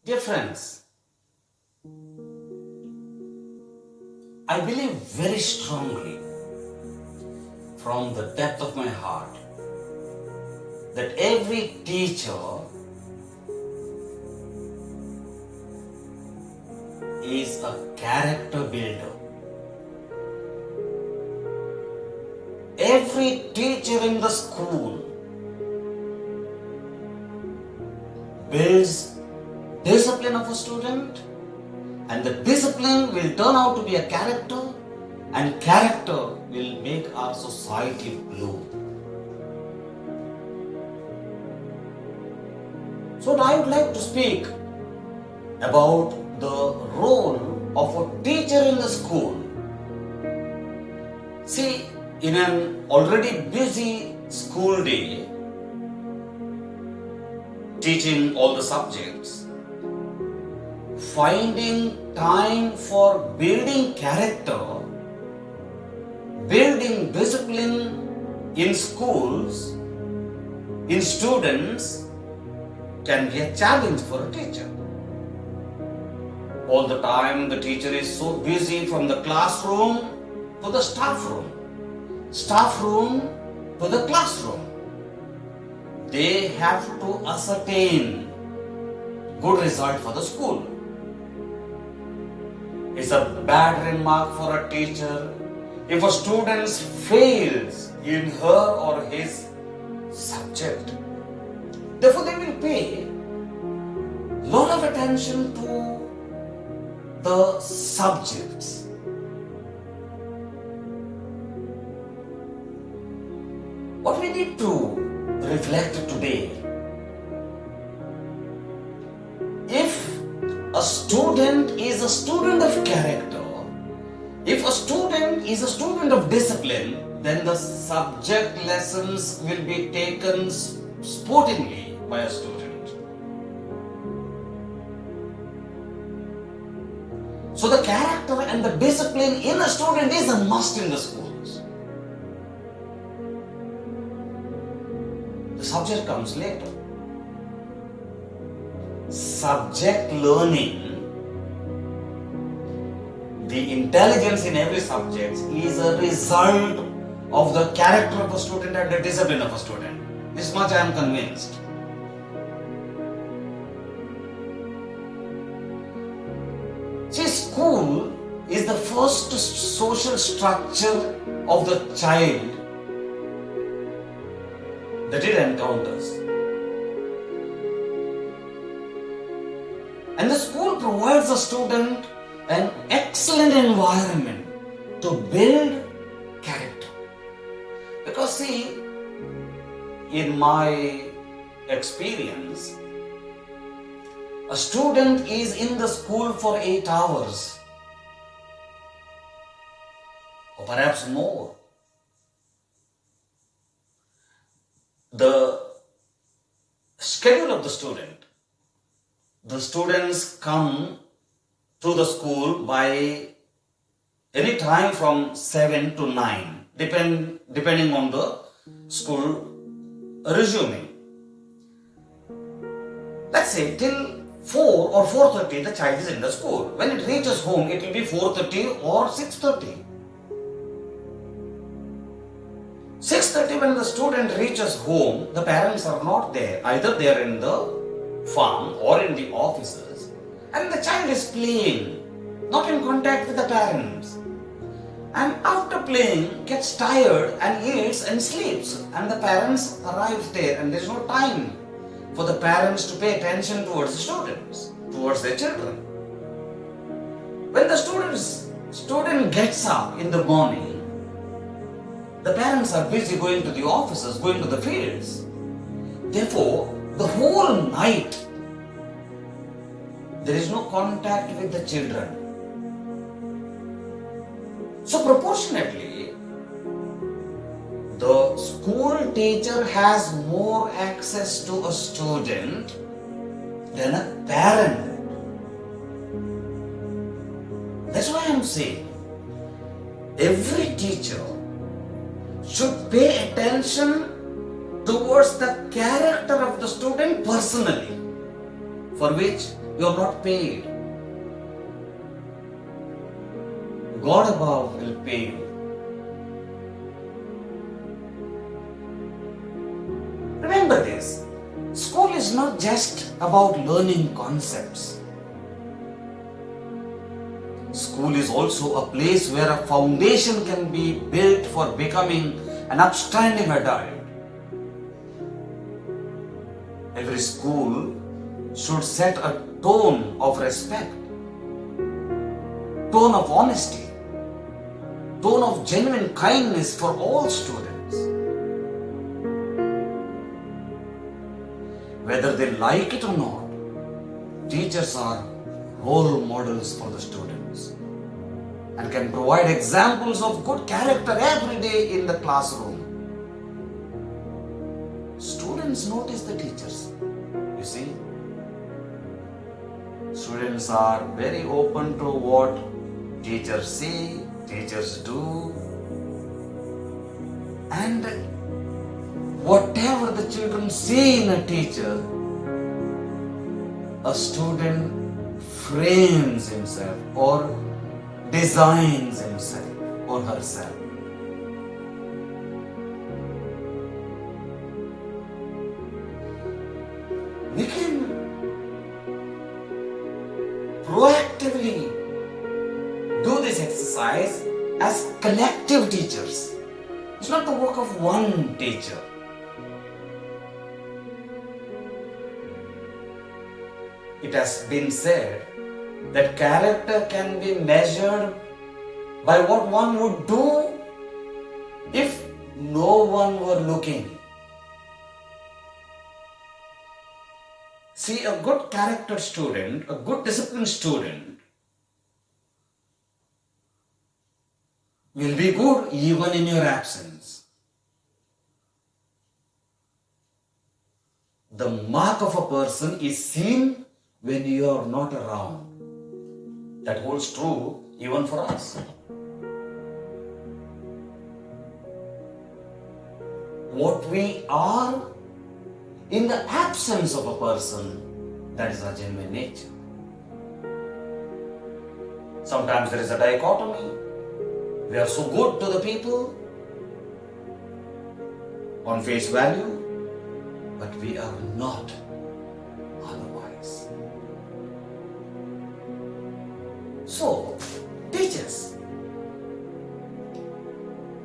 Dear friends, I believe very strongly from the depth of my heart that every teacher is a character builder. Every teacher in the school builds discipline of a student, and the discipline will turn out to be a character, and character will make our society bloom. So I would like to speak about the role of a teacher in the school. See, in an already busy school day, teaching all the subjects, finding time for building character, building discipline in schools, in students, can be a challenge for a teacher. All the time the teacher is so busy, from the classroom to the staff room to the classroom. They have to ascertain good result for the school. It's a bad remark for a teacher if a student fails in her or his subject. Therefore, they will pay a lot of attention to the subjects. What we need to reflect today, if a student is a student of character, if a student is a student of discipline, then the subject lessons will be taken sportingly by a student. So the character and the discipline in a student is a must in the schools. The subject comes later. Subject learning, the intelligence in every subject is a result of the character of a student and the discipline of a student. This much I am convinced. See, school is the first social structure of the child that it encounters. And the school provides a student an excellent environment to build character. Because see, in my experience, a student is in the school for 8 hours or perhaps more. The schedule of the students come to the school by any time from 7 to 9, depending on the school resuming. Let's say till 4 or 4:30 the child is in the school. When it reaches home, it will be 4:30 or 6:30. 6:30 when the student reaches home, the parents are not there. Either they are in the farm or in the offices, and the child is playing, not in contact with the parents. And after playing, gets tired and eats and sleeps, and the parents arrive there, and there is no time for the parents to pay attention towards the students, towards their children. When the student gets up in the morning, the parents are busy going to the offices, going to the fields. Therefore, the whole night, there is no contact with the children. So proportionately, the school teacher has more access to a student than a parent. That's why I am saying every teacher should pay attention towards the character of the student personally, for which You are not paid. God above will pay you. Remember this. School is not just about learning concepts. School is also a place where a foundation can be built for becoming an upstanding adult. Every school should set a tone of respect, tone of honesty, tone of genuine kindness for all students. Whether they like it or not, teachers are role models for the students and can provide examples of good character every day in the classroom. Students notice the teachers, you see. Students are very open to what teachers say, teachers do, and whatever the children see in a teacher, a student frames himself or designs himself or herself. We can proactively do this exercise as collective teachers. It's not the work of one teacher. It has been said that character can be measured by what one would do if no one were looking. See, a good character student, a good disciplined student will be good even in your absence. The mark of a person is seen when you are not around. That holds true even for us. What we are in the absence of a person, that is our genuine nature. Sometimes there is a dichotomy. We are so good to the people on face value, but we are not otherwise. So, teachers,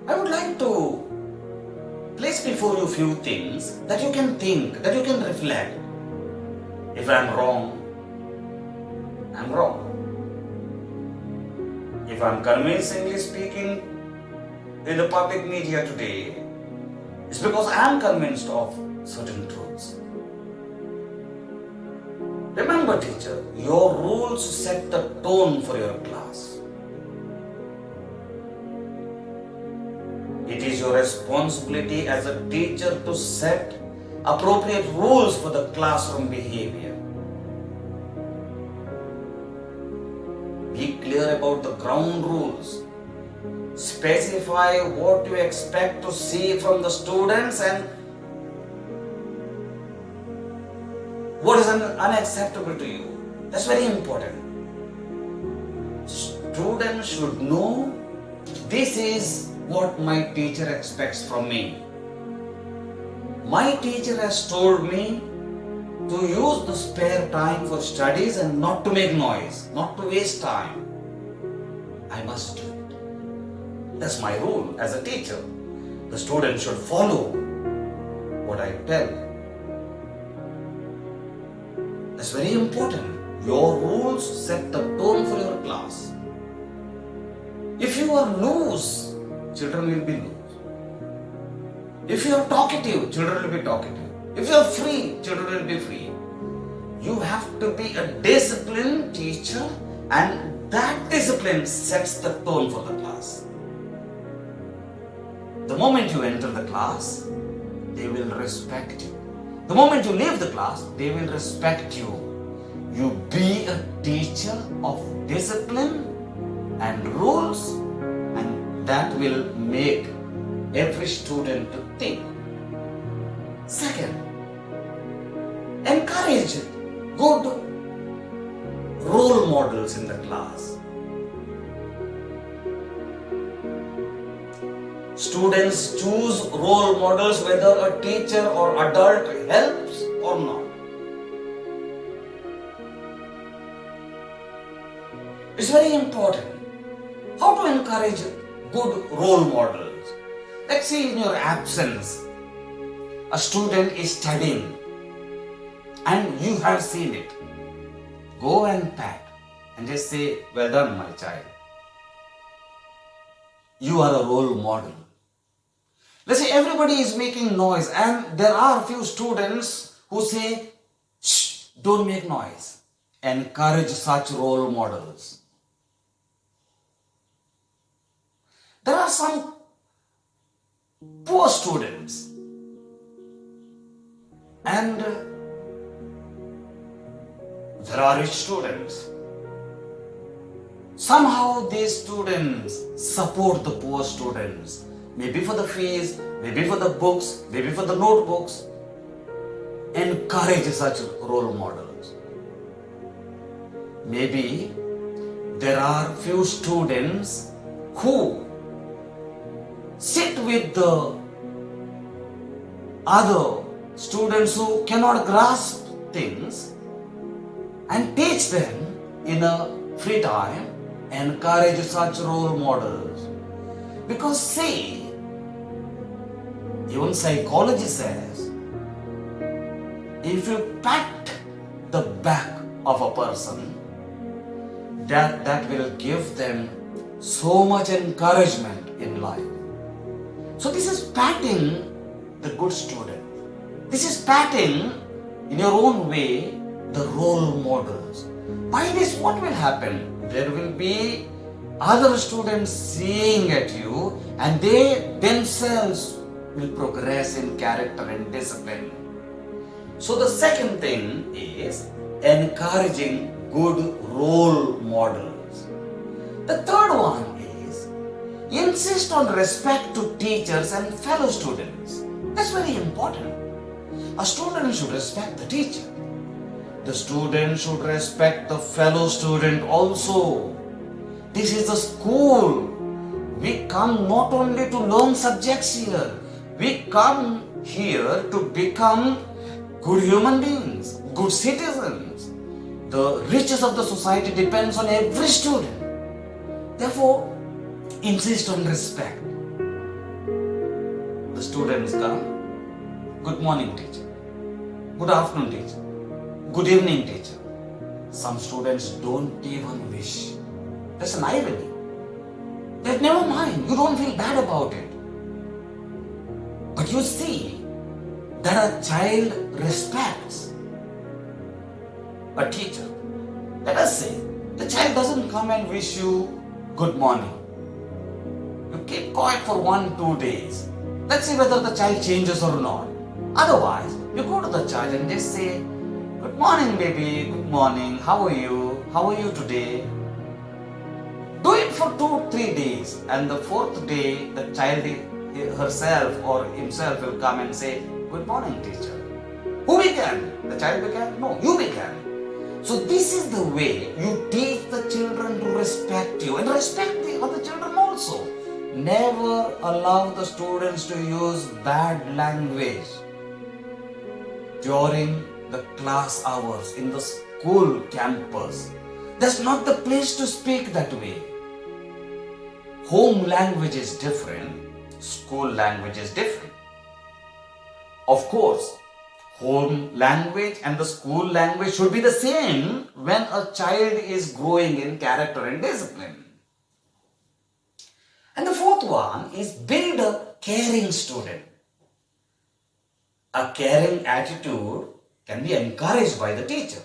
I would like to place before you a few things that you can think, that you can reflect. If I am wrong, I am wrong. If I am convincingly speaking in the public media today, it's because I am convinced of certain truths. Remember, teacher, your rules set the tone for your class. It is your responsibility as a teacher to set appropriate rules for the classroom behavior. Be clear about the ground rules. Specify what you expect to see from the students and what is unacceptable to you. That's very important. Students should know this is what my teacher expects from me. My teacher has told me to use the spare time for studies and not to make noise, not to waste time. I must do it. That's my rule as a teacher. The student should follow what I tell. That's very important. Your rules set the tone for your class. If you are loose, children will be loose. If you are talkative, children will be talkative. If you are free, children will be free. You have to be a disciplined teacher, and that discipline sets the tone for the class. The moment you enter the class, they will respect you. The moment you leave the class, they will respect you. You be a teacher of discipline and rules, and that will make every student to think. Second, encourage good role models in the class. Students choose role models whether a teacher or adult helps or not. It's very important. How to encourage good role models? Let's say in your absence, a student is studying and you have seen it. Go and pat and just say, "Well done, my child. You are a role model." Let's say everybody is making noise and there are a few students who say, "Shh, don't make noise." Encourage such role models. There are some poor students and there are rich students. Somehow these students support the poor students. Maybe for the fees, maybe for the books, maybe for the notebooks. Encourage such role models. Maybe there are few students who sit with the other students who cannot grasp things and teach them in a free time. Encourage such role models. Because see, even psychology says, if you pat the back of a person, that will give them so much encouragement in life. So this is patting the good student. This is patting in your own way the role models. By this, what will happen? There will be other students seeing at you and they themselves will progress in character and discipline. So the second thing is encouraging good role models. The third one is insist on respect to teachers and fellow students. That's very important. A student should respect the teacher. The student should respect the fellow student also. This is the school. We come not only to learn subjects here. We come here to become good human beings, good citizens. The riches of the society depends on every student. Therefore, insist on respect. The students come. Good morning, teacher. Good afternoon, teacher. Good evening, teacher. Some students don't even wish. That's an irony. But never mind, you don't feel bad about it. But you see that a child respects a teacher. Let us say the child doesn't come and wish you good morning. You keep quiet for 1-2 days. Let's see whether the child changes or not. Otherwise, you go to the child and just say, "Good morning, baby. Good morning. How are you? How are you today?" Do it for 2-3 days, and the fourth day, the child herself or himself will come and say, "Good morning, teacher." Who began? The child began? No, you began. So this is the way you teach the children to respect you and respect the other children also. Never allow the students to use bad language during the class hours in the school campus. That's not the place to speak that way. Home language is different, school language is different. Of course, home language and the school language should be the same when a child is growing in character and discipline. And the fourth one is build a caring student. A caring attitude can be encouraged by the teacher.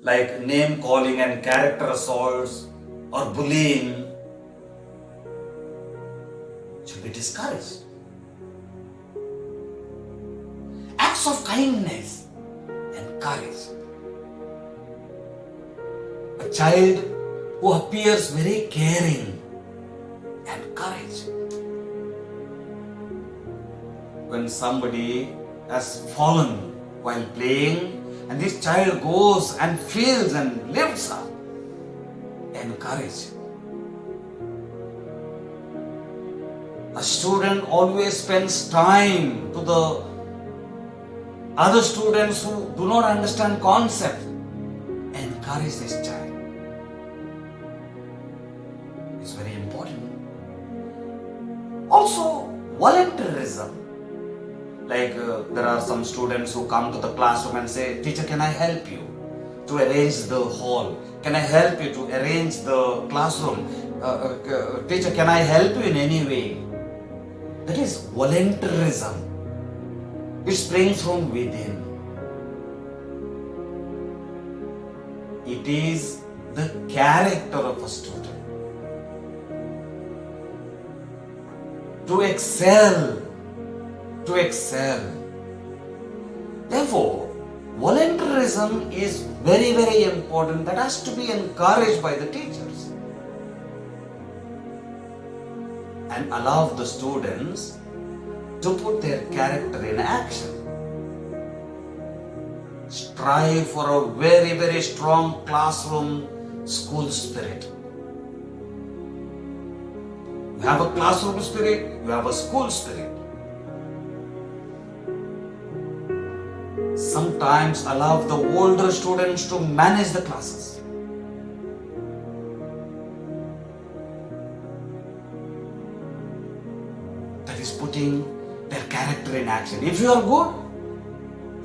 Like name calling and character assaults or bullying should be discouraged. Acts of kindness encouraged. A child who appears very caring, encouraged. When somebody has fallen while playing, and this child goes and feels and lifts up. Encourage. A student always spends time to the other students who do not understand concept. Encourage this child. It's very important. Also, volunteerism. Like there are some students who come to the classroom and say, "Teacher, can I help you to arrange the hall? Can I help you to arrange the classroom? Teacher, can I help you in any way?" That is volunteerism. It springs from within. It is the character of a student. To excel. Therefore, volunteerism is very, very important. That has to be encouraged by the teachers. And allow the students to put their character in action. Strive for a very, very strong classroom school spirit. You have a classroom spirit, you have a school spirit. Sometimes allow the older students to manage the classes. That is putting their character in action. If you are good,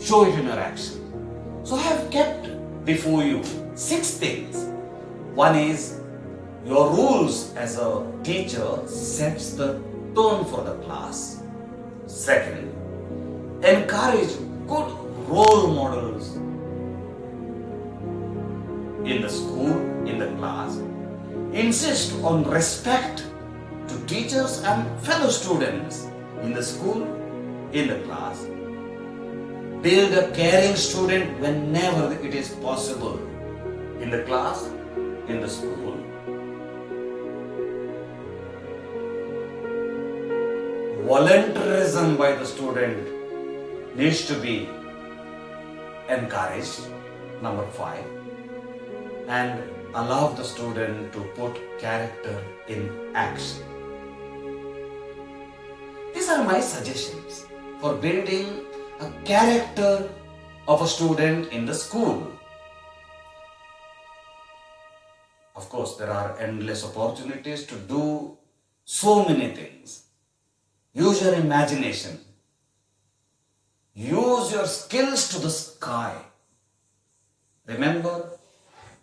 show it in your action. So I have kept before you 6 things. One is your rules as a teacher sets the tone for the class. Second, encourage good role models in the school, in the class. Insist on respect to teachers and fellow students in the school, in the class. Build a caring student whenever it is possible, in the class, in the school. Volunteerism by the student needs to be encouraged, number 5, and allow the student to put character in action. These are my suggestions for building a character of a student in the school. Of course, there are endless opportunities to do so many things. Use your imagination. Use your skills to the sky. Remember,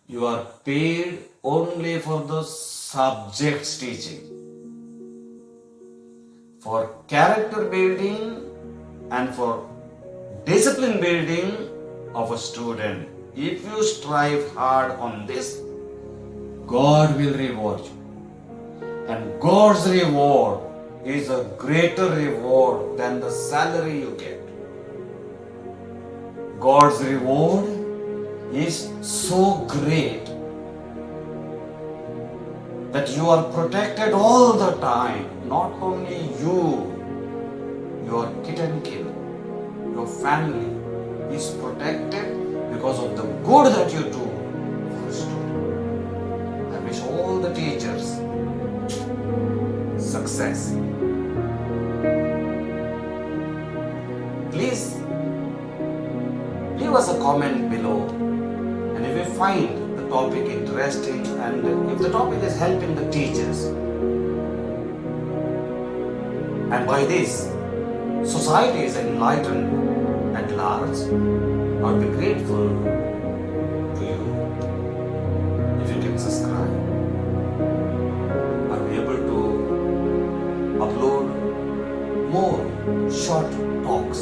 you are paid only for the subjects teaching. For character building and for discipline building of a student, if you strive hard on this, God will reward you. And God's reward is a greater reward than the salary you get. God's reward is so great that you are protected all the time. Not only you, your kit and kin, your family is protected because of the good that you do for a student. I wish all the teachers success. Please leave us a comment below, and if you find the topic interesting and if the topic is helping the teachers, and by this society is enlightened at large, I'll be grateful to you if you can subscribe. I'll be able to upload more short talks